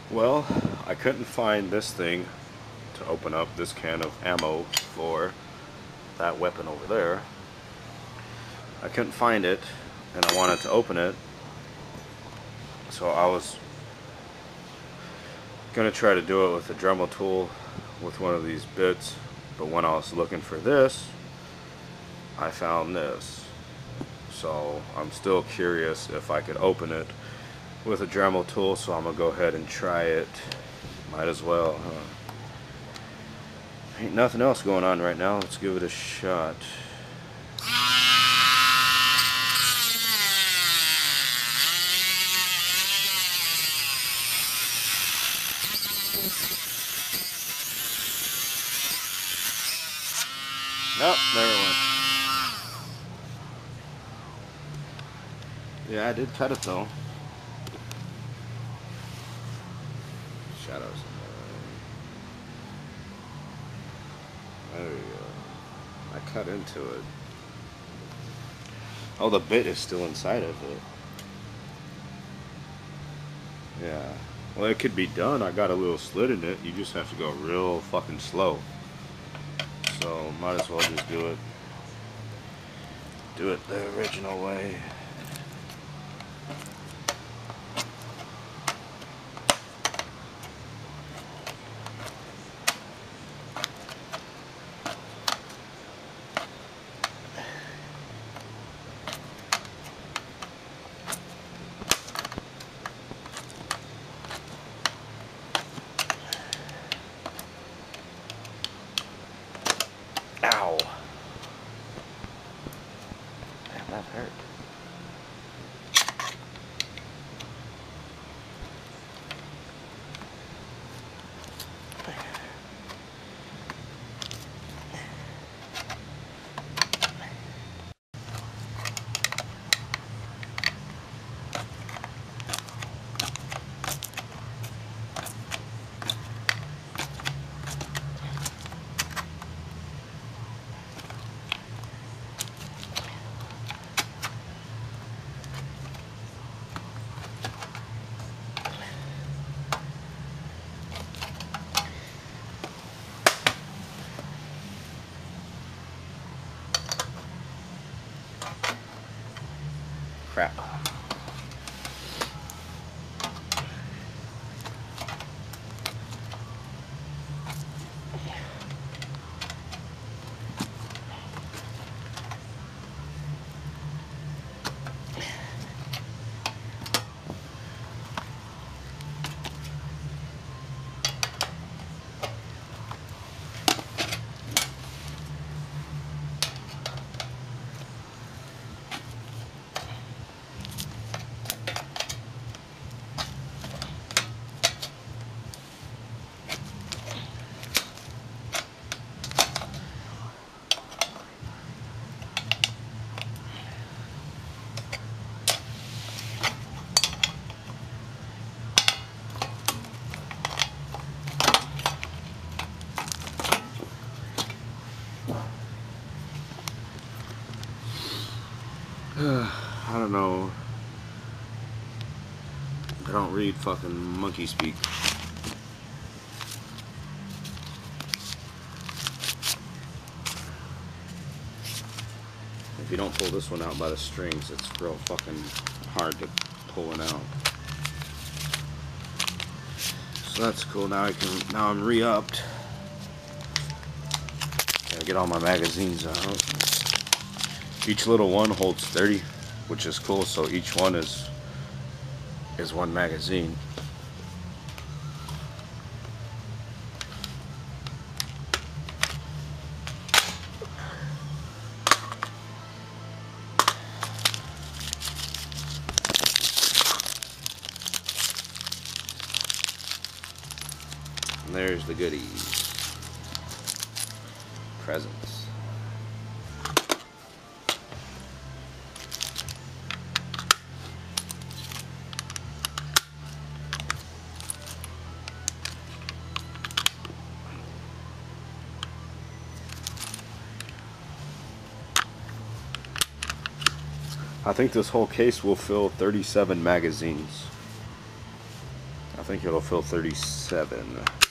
Well, I couldn't find this thing to open up this can of ammo for that weapon over there. I couldn't find it, and I wanted to open it, so I was gonna try to do it with a Dremel tool with one of these bits, but when I was looking for this, I found this. So I'm still curious if I could open it with a Dremel tool, so I'm gonna go ahead and try it. Might as well, huh? Ain't nothing else going on right now. Let's give it a shot. Nope, there it went. Yeah, I did cut it though. Shadows. There we go. I cut into it. Oh, the bit is still inside of it. Yeah. Well, it could be done. I got a little slit in it. You just have to go real fucking slow. So, might as well just do it. Do it the original way. Ow. Damn, that hurt. Crap. I don't know. I don't read fucking monkey speak. If you don't pull this one out by the strings, it's real fucking hard to pull it out. So that's cool. Now I'm re-upped. Gotta get all my magazines out. Each little one holds 30, which is cool. So each one is one magazine. And there's the goodies. Presents. I think this whole case will fill 37 magazines. I think it'll fill 37.